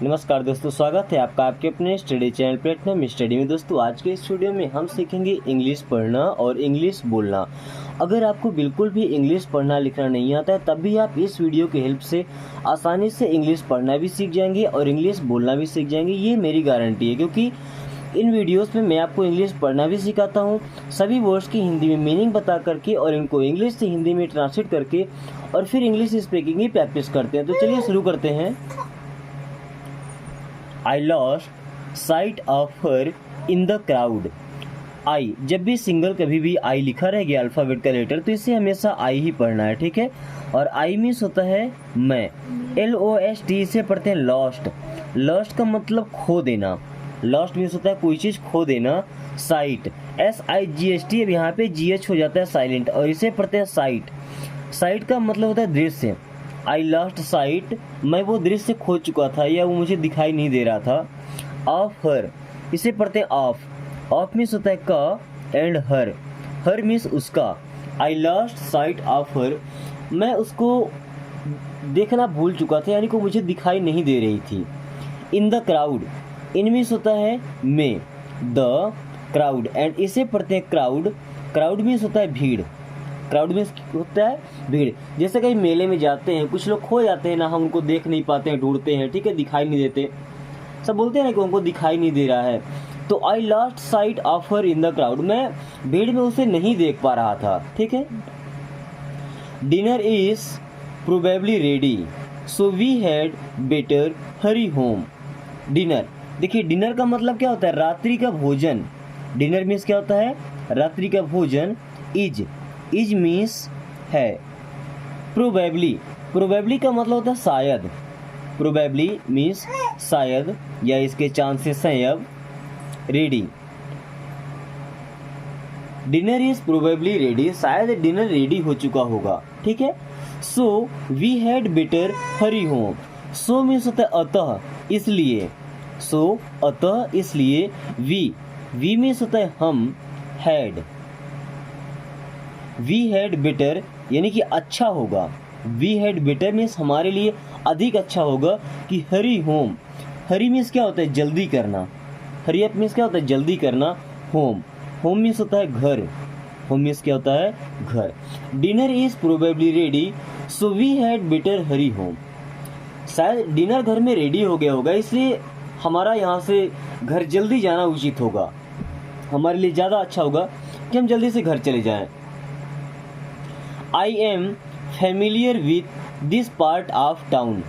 नमस्कार दोस्तों, स्वागत है आपका आपके अपने स्टडी चैनल प्लेटफॉर्म स्टडी में। दोस्तों आज के इस वीडियो में हम सीखेंगे इंग्लिश पढ़ना और इंग्लिश बोलना। अगर आपको बिल्कुल भी इंग्लिश पढ़ना लिखना नहीं आता है तब भी आप इस वीडियो की हेल्प से आसानी से इंग्लिश पढ़ना भी सीख जाएंगे और इंग्लिश बोलना भी सीख जाएंगे। ये मेरी गारंटी है, क्योंकि इन वीडियोस में मैं आपको इंग्लिश पढ़ना भी सिखाता हूँ, सभी वर्ड्स की हिंदी में मीनिंग बता करके और इनको इंग्लिश से हिंदी में ट्रांसलेट करके और फिर इंग्लिश स्पीकिंग की प्रैक्टिस करते हैं। तो चलिए शुरू करते हैं। I lost sight of her in the crowd. आई, जब भी सिंगल कभी भी आई लिखा रह गया अल्फ़ाबेट का लेटर तो इसे हमेशा आई ही पढ़ना है, ठीक है। और आई मीन्स होता है मैं। LOST इसे पढ़ते हैं लॉस्ट। लॉस्ट का मतलब खो देना। लॉस्ट मीन्स होता है कोई चीज़ खो देना। साइट SIGHT, अब यहाँ पे GH हो जाता है साइलेंट और इसे पढ़ते हैं साइट। साइट का मतलब होता है दृश्य। आई लॉस्ट साइट, मैं वो दृश्य खो चुका था या वो मुझे दिखाई नहीं दे रहा था। ऑफ हर, इसे पढ़ते हैं ऑफ। ऑफ मीन्स होता है का एंड हर। हर मीन्स उसका। I lost site of her, मैं उसको देखना भूल चुका था, यानी कि मुझे दिखाई नहीं दे रही थी। In the crowd, in means होता है में। द क्राउड, एंड इसे पढ़ते हैं क्राउड। क्राउड मीन्स होता है भीड़। क्राउड में होता है भीड़। जैसे कहीं मेले में जाते हैं, कुछ लोग खो जाते हैं ना, हम उनको देख नहीं पाते हैं, ढूंढते हैं, ठीक है, दिखाई नहीं देते। सब बोलते हैं ना कि उनको दिखाई नहीं दे रहा है। तो I lost site of her in the crowd, मैं भीड़ में उसे नहीं देख पा रहा था, ठीक है। Dinner is probably ready, so we had better hurry home. Dinner, देखिए डिनर का मतलब क्या होता है, रात्रि का भोजन। डिनर मीन्स क्या होता है, रात्रि का भोजन। इज मीन्स है। प्रोबेबली, प्रोबेबली का मतलब होता है शायद। प्रोबेबली मीन्स शायद या इसके चांसेस हैं अब। Ready, dinner is probably ready, शायद डिनर रेडी हो चुका होगा, ठीक है। So we had better hurry home. So means होता है अतः, इसलिए। सो अतः इसलिए। वी मीन्स होता है हम। हैड, वी हैड बेटर यानी कि अच्छा होगा। वी हैड बेटर मीन्स हमारे लिए अधिक अच्छा होगा कि हरी होम। हरी मीन्स क्या होता है, जल्दी करना। हरी अप मीन्स क्या होता है, जल्दी करना। होम, होम मीन्स होता है घर। होम मीन्स क्या होता है, घर। Dinner is probably ready, so we had better hurry home. शायद डिनर घर में रेडी हो गया होगा, इसलिए हमारा यहाँ से घर जल्दी जाना उचित होगा। हमारे लिए ज़्यादा अच्छा होगा कि हम जल्दी से घर चले जाएं। I am familiar with this part of town.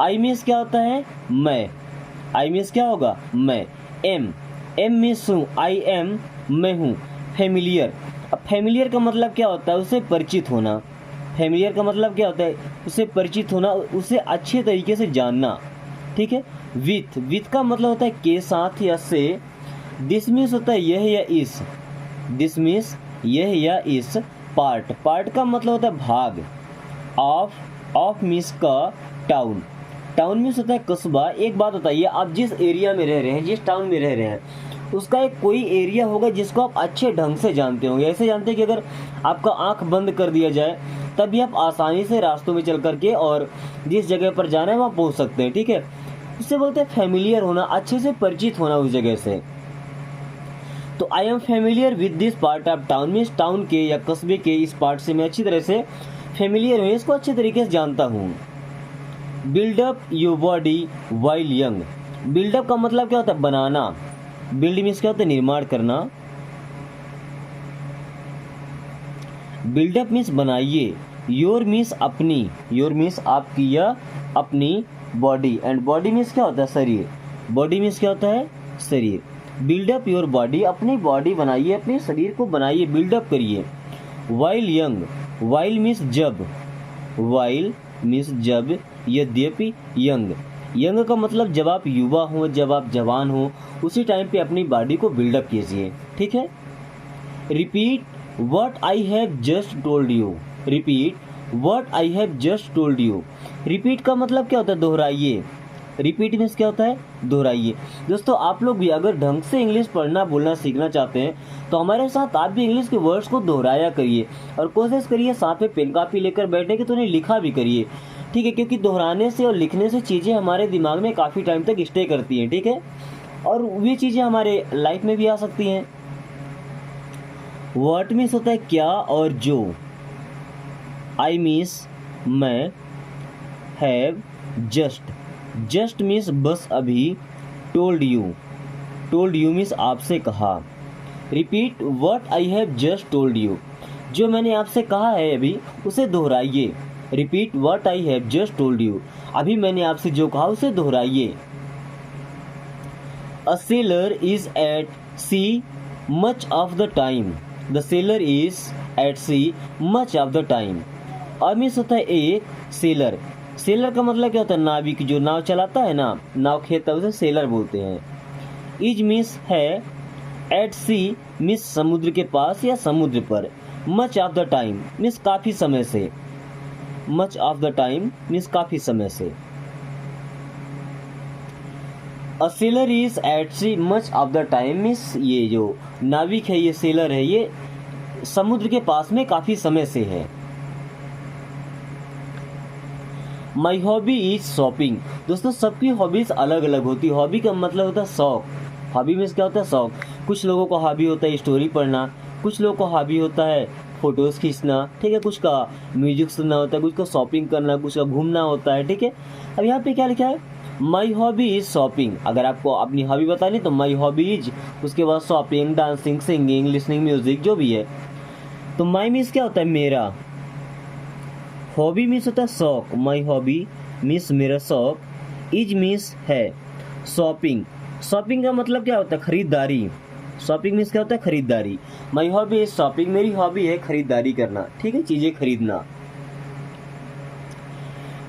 I means क्या होता है, मैं। आई मीन्स क्या होगा, मैं। एम मीन्स हूँ। आई एम, मैं हूँ। फेमिलियर, अब फेमिलियर का मतलब क्या होता है, उसे परिचित होना। फेमिलियर का मतलब क्या होता है, उसे परिचित होना, उसे अच्छे तरीके से जानना, ठीक है। विथ का मतलब होता है के साथ या से। दिस मीन्स होता है यह या इस। दिस यह या इस। पार्ट का मतलब होता है भाग। ऑफ मीन्स का। टाउन मीन्स होता है कस्बा। एक बात बताइए, आप जिस एरिया में रह रहे हैं, जिस टाउन में रह रहे हैं, उसका एक कोई एरिया होगा जिसको आप अच्छे ढंग से जानते होंगे। ऐसे जानते हैं कि अगर आपका आंख बंद कर दिया जाए तब भी आप आसानी से रास्तों में चल करके और जिस जगह पर जाना है वहाँ पहुँच सकते हैं, ठीक है। उससे बोलते हैं फेमिलियर होना, अच्छे से परिचित होना उस जगह से। तो I am familiar with this part of town means town के या कस्बे के इस पार्ट से मैं अच्छी तरह से फेमिलियर हूँ, इसको अच्छे तरीके से जानता हूँ। Build up your body while young. Build up का मतलब क्या होता है, बनाना। बिल्ड मीन्स क्या होता है, निर्माण करना। बिल्डअप मीन्स बनाइए। योर मीन्स अपनी। योर मीन्स आपकी या अपनी। बॉडी, एंड बॉडी मीन्स क्या होता है, शरीर। बॉडी मीन्स क्या होता है, शरीर। बिल्डअप योर बॉडी, अपनी बॉडी बनाइए, अपने शरीर को बनाइए, बिल्डअप करिए। वाइल यंग, वाइल मीन्स जब। वाइल मीन्स जब, यद्यपि। यंग का मतलब जब आप युवा हो, जब आप जवान हो, उसी टाइम पे अपनी बॉडी को बिल्डअप कीजिए, ठीक है। Repeat what I have just told you. Repeat what I have just told you. Repeat का मतलब क्या होता है, दोहराइए। रिपीट मीन्स क्या होता है, दोहराइए। दोस्तों आप लोग भी अगर ढंग से इंग्लिश पढ़ना बोलना सीखना चाहते हैं तो हमारे साथ आप भी इंग्लिश के वर्ड्स को दोहराया करिए और कोशिश करिए साथ में पेन कापी लेकर बैठने की, तो उन्हें लिखा भी करिए, ठीक है, क्योंकि दोहराने से और लिखने से चीज़ें हमारे दिमाग में काफ़ी टाइम तक स्टे करती हैं, ठीक है, और वे चीज़ें हमारे लाइफ में भी आ सकती हैं। व्हाट मीन्स होता है क्या और जो। आई मीन्स मैं, हैव जस्ट, जस्ट मीन्स बस अभी, टोल्ड यू मीन्स आपसे कहा। Repeat what I have just told you, जो मैंने आपसे कहा है अभी उसे दोहराइए। Repeat what I have just told you, अभी मैंने आपसे जो कहा उसे दोहराइए। A sailor is at sea much of the time, the sailor is at sea much of the time. और मीन्स होता है एक सेलर, सेलर का मतलब क्या होता है, नाविक, जो नाव चलाता है ना, नाव खेता है, उसे सेलर बोलते हैं। इज मीन्स है, एट सी मीन्स समुद्र के पास या समुद्र पर, much of the time means काफ़ी समय से, much of the time means काफ़ी समय से। A sailor is at sea much of the time means ये जो नाविक है, ये सेलर है, ये समुद्र के पास में काफ़ी समय से है। माई हॉबी इज शॉपिंग। दोस्तों सबकी हॉबीज़ अलग अलग होती है। हॉबी का मतलब होता है शौक। हॉबी मीन्स क्या होता है, शौक। कुछ लोगों का हॉबी होता है स्टोरी पढ़ना, कुछ लोगों का हॉबी होता है फ़ोटोज़ खींचना, ठीक है, कुछ का म्यूजिक सुनना होता है, कुछ का शॉपिंग करना, कुछ का घूमना होता है, ठीक है। अब यहाँ पे क्या लिखा है, माई हॉबी इज़ शॉपिंग। अगर आपको अपनी हॉबी बतानी तो माई हॉबी इज, उसके बाद shopping, dancing, singing, listening music, जो भी है। तो माई मीन्स क्या होता है, मेरा। हॉबी मीन्स होता है शौक, माई हॉबी मीन्स मेरा शौक। इज मीन्स है, शॉपिंग, शॉपिंग का मतलब क्या होता है, खरीदारी। शॉपिंग मीन्स क्या होता है, खरीदारी। माई हॉबी इज शॉपिंग, मेरी हॉबी है खरीदारी करना, ठीक है, चीज़ें खरीदना।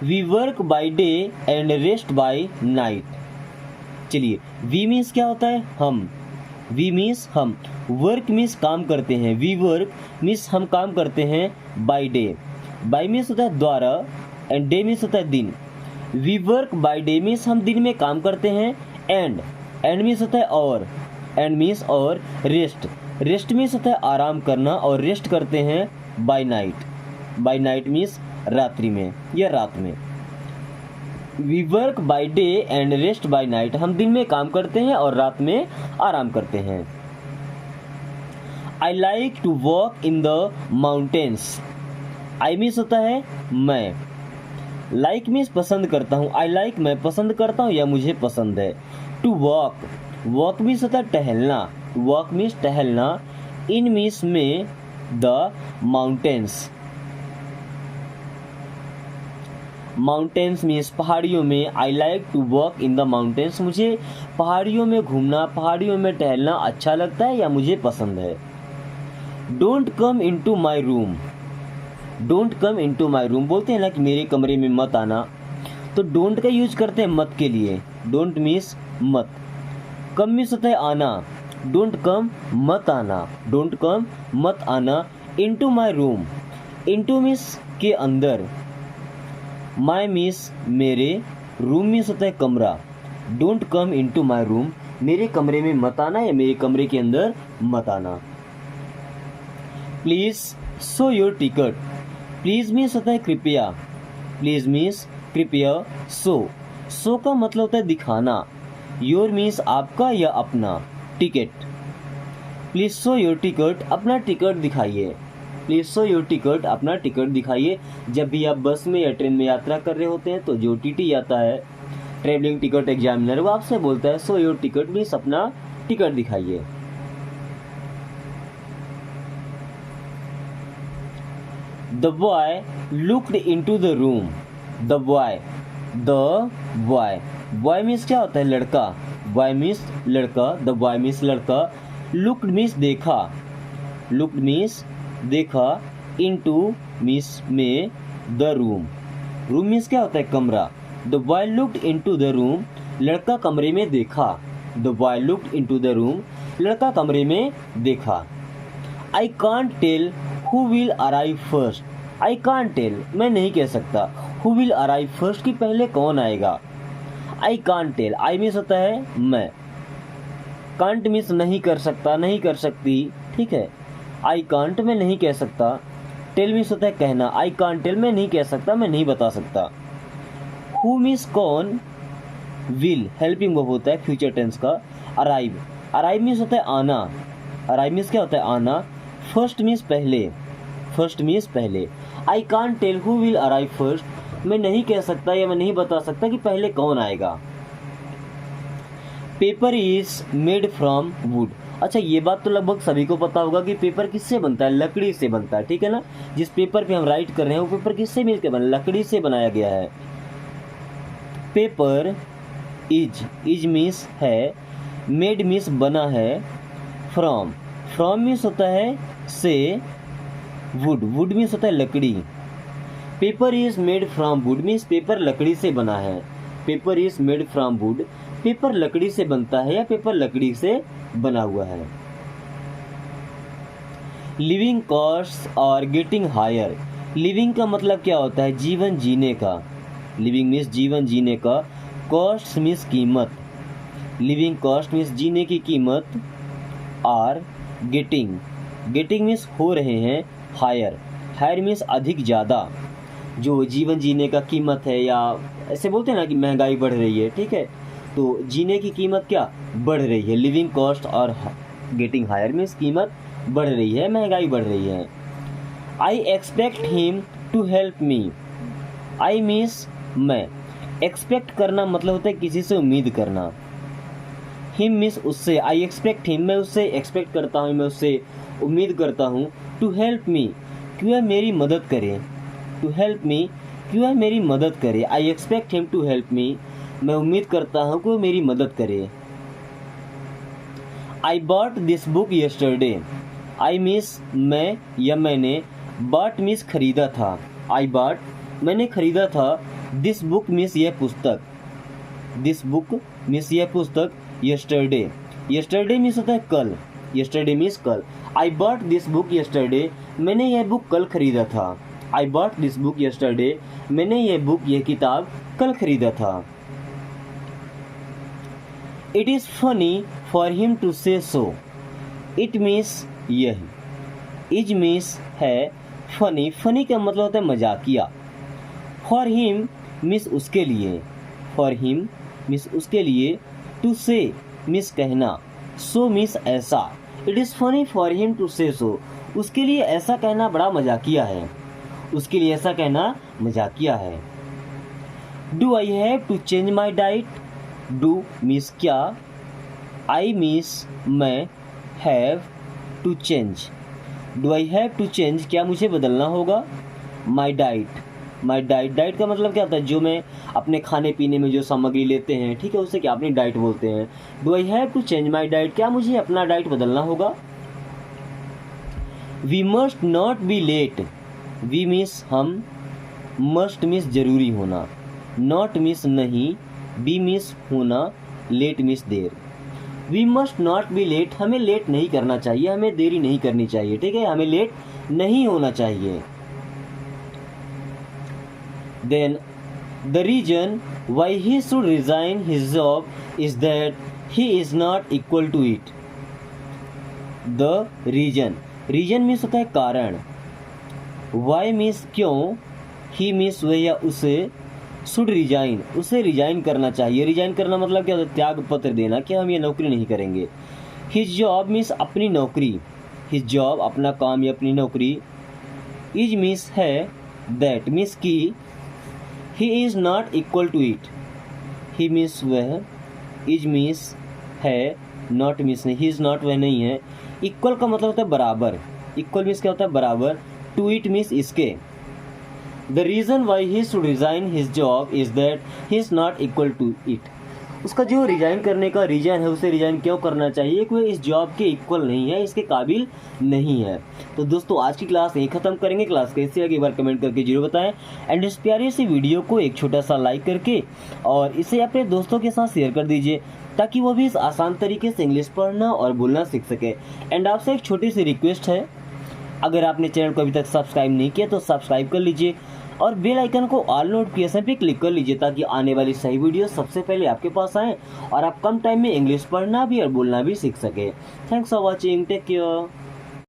We work by day and rest by night. चलिए, वी मीन्स क्या होता है, हम। वी मीन्स हम, वर्क मीन्स काम करते हैं, वी वर्क मीन्स हम काम करते हैं बाई डे। बाई मीन्स होता है द्वारा एंड डे मीन्स होता है दिन। We work by day means हम दिन में काम करते हैं, एंड मीन्स होता है और, एंड मीन्स और, रेस्ट मीन्स होता है आराम करना, और रेस्ट करते हैं बाई नाइट मीन्स रात्रि में या रात में। We work by day and rest by night, हम दिन में काम करते हैं और रात में आराम करते हैं। I like to walk in the mountains. I means होता है मैं, लाइक मीन्स पसंद करता हूँ, आई लाइक मैं पसंद करता हूँ या मुझे पसंद है। टू वॉक मीन्स होता है टहलना, वॉक मीन्स टहलना। इन मीन्स में, द माउंटेन्स, माउंटेन्स मीन्स पहाड़ियों में। I like to walk in the mountains, मुझे पहाड़ियों में घूमना, पहाड़ियों में टहलना अच्छा लगता है या मुझे पसंद है। Don't come in to my room, don't come in to my room, बोलते हैं ना कि मेरे कमरे में मत आना, तो डोंट का यूज करते हैं मत के लिए। डोंट मीन्स मत, कम मीन्स होता है आना, डोंट कम मत आना, डोंट कम मत आना। Into my room, into means के अंदर, माई मीन्स मेरे, रूम मीन्स होता है कमरा। Don't come into my room, मेरे कमरे में मत आना या मेरे कमरे के अंदर मत आना। Please show your ticket, please means होता है कृपया, प्लीज मीन्स कृपया, सो का मतलब होता है दिखाना, योर मीन्स आपका या अपना, ticket. Please show your ticket, अपना टिकट दिखाइए, प्लीज शो योर टिकट, अपना टिकट दिखाइए। जब भी आप बस में या ट्रेन में यात्रा कर रहे होते हैं तो जो टीटी आता है, ट्रेवलिंग टिकट एग्जामिनर, वो आपसे बोलता है शो योर टिकट मीन्स अपना टिकट दिखाइए। The boy looked into the room. The boy means क्या होता है, लड़का, boy means लड़का, the boy means लड़का, looked means देखा, looked means देखा, into means में, the room means क्या होता है, कमरा। The boy looked into the room, लड़का कमरे में देखा, the boy looked into the room, लड़का कमरे में देखा। I can't tell who will arrive first. I can't tell, मैं नहीं कह सकता, who will arrive first कि पहले कौन आएगा। I can't tell, I means होता है मैं, can't मीन्स नहीं कर सकता, नहीं कर सकती, ठीक है। I can't मैं नहीं कह सकता, tell मीन्स होता है कहना, I can't tell मैं नहीं कह सकता, मैं नहीं बता सकता। हु मीन्स कौन, विल हेल्पिंग वर्ब होता है फ्यूचर टेंस का, अराइव, अराइव मीन्स होता है आना, अराइव मीन्स क्या होता है आना, फर्स्ट मीन्स पहले, फर्स्ट मीन्स पहले, I can't tell who will arrive first, मैं नहीं कह सकता या मैं नहीं बता सकता कि पहले कौन आएगा। Paper is made from would, अच्छा ये बात तो लगभग सभी को पता होगा कि पेपर किससे बनता है, लकड़ी से बनता है, ठीक है ना। जिस पेपर पे हम राइट कर रहे हैं वो पेपर किससे मिलकर बना, लकड़ी से बनाया गया है। पेपर इज मीन्स है, मेड मीन्स बना है, फ्रॉम, फ्रॉम मीन्स होता है से, वुड, वुड मीन्स होता है लकड़ी। Paper is made from would means paper लकड़ी से बना है, paper is made from would, paper लकड़ी से बनता है या पेपर लकड़ी से बना हुआ है। लिविंग कॉस्ट और गेटिंग हायर, लिविंग का मतलब क्या होता है, जीवन जीने का, लिविंग मीन्स जीवन जीने का, कॉस्ट मीन्स कीमत, लिविंग कॉस्ट मीन्स जीने की कीमत, और गेटिंग, गेटिंग मीन्स हो रहे हैं, हायर, हायर मीन्स अधिक ज़्यादा, जो जीवन जीने का कीमत है, या ऐसे बोलते हैं ना कि महंगाई बढ़ रही है, ठीक है, तो जीने की कीमत क्या बढ़ रही है, लिविंग कॉस्ट और गेटिंग हायर मीन्स कीमत बढ़ रही है, महंगाई बढ़ रही है। I expect him to help me, I means मैं, एक्सपेक्ट करना मतलब होता है किसी से उम्मीद करना, हिम मीन्स उससे, आई एक्सपेक्ट हिम मैं उससे एक्सपेक्ट करता हूँ, मैं उससे उम्मीद करता हूँ, टू हेल्प मी कि वह मेरी मदद करे, टू हेल्प मी कि वह मेरी मदद करे, I expect him to help me मैं उम्मीद करता हूँ कि वह मेरी मदद करे। I bought this book yesterday, I means मैं या मैंने, बॉट मीन्स खरीदा था, आई बॉट मैंने खरीदा था, दिस बुक मीन्स यह पुस्तक, दिस बुक मीन्स यह पुस्तक, यस्टरडे, यस्टरडे मीन्स होता है कल, यस्टरडे मीन्स कल, I bought this book yesterday मैंने यह बुक कल खरीदा था, I bought this book yesterday मैंने यह बुक यह किताब कल खरीदा था। It is funny for him to say so, it means यह, इज मीन्स है, फनी, फनी का मतलब होता है मजाकिया, फॉर हिम मीन्स उसके लिए, फॉर हिम मीन्स उसके लिए, टू से मीन्स कहना, सो मीन्स ऐसा, it is funny for him to say so उसके लिए ऐसा कहना बड़ा मजाकिया है, उसके लिए ऐसा कहना मजाकिया है। Do I have to change my diet, do means क्या, आई मीन्स मैं, have to change, do I have to change क्या मुझे बदलना होगा, my diet, my diet, diet का मतलब क्या होता है, जो मैं अपने खाने पीने में जो सामग्री लेते हैं, ठीक है, उसे क्या अपनी डाइट बोलते हैं। Do I have to change my diet क्या मुझे अपना डाइट बदलना होगा। We must not be late, we means हम, मस्ट मीन्स जरूरी होना, नॉट मीन्स नहीं, बी मीन्स होना, लेट मीन्स देर। We must not be late हमें लेट नहीं करना चाहिए, हमें देरी नहीं करनी चाहिए, ठीक है, हमें लेट नहीं होना चाहिए। Then the reason why he should resign his job is that he is not equal to it. The reason, reason means होता है कारण, वाई मीन्स क्यों, ही मीन्स वह या उसे, शुड रिजाइन उसे रिजाइन करना चाहिए, रिजाइन करना मतलब क्या होता है, त्याग पत्र देना कि हम ये नौकरी नहीं करेंगे। हिज जॉब मीन्स अपनी नौकरी, हिज जॉब अपना काम या अपनी नौकरी, इज मीन्स है, दैट मीन्स की, he is not equal to it, he means वह, इज मीन्स है, नॉट मीन्स नहीं, ही इज़ नॉट वह नहीं है, इक्वल का मतलब होता है बराबर, इक्वल मीन्स क्या होता है बराबर, टू इट मीन्स इसके। The reason why he should resign his job is that he is not equal to it. उसका जो रिजाइन करने का रीजन है, उसे रिजाइन क्यों करना चाहिए कि वह इस जॉब के इक्वल नहीं है, इसके काबिल नहीं है। तो दोस्तों आज की क्लास यहीं ख़त्म करेंगे। क्लास कैसी लगी एक बार कमेंट करके जरूर बताएं एंड इस प्यारी सी वीडियो को एक छोटा सा लाइक करके और इसे अपने दोस्तों के साथ शेयर कर दीजिए ताकि वो भी इस आसान तरीके से इंग्लिश पढ़ना और बोलना सीख सके। एंड आपसे एक छोटी सी रिक्वेस्ट है, अगर आपने चैनल को अभी तक सब्सक्राइब नहीं किया तो सब्सक्राइब कर लीजिए और बेल आइकन को ऑल नोटिफिकेशन पे क्लिक कर लीजिए ताकि आने वाली सही वीडियो सबसे पहले आपके पास आए और आप कम टाइम में इंग्लिश पढ़ना भी और बोलना भी सीख सके। Thanks for watching, take care.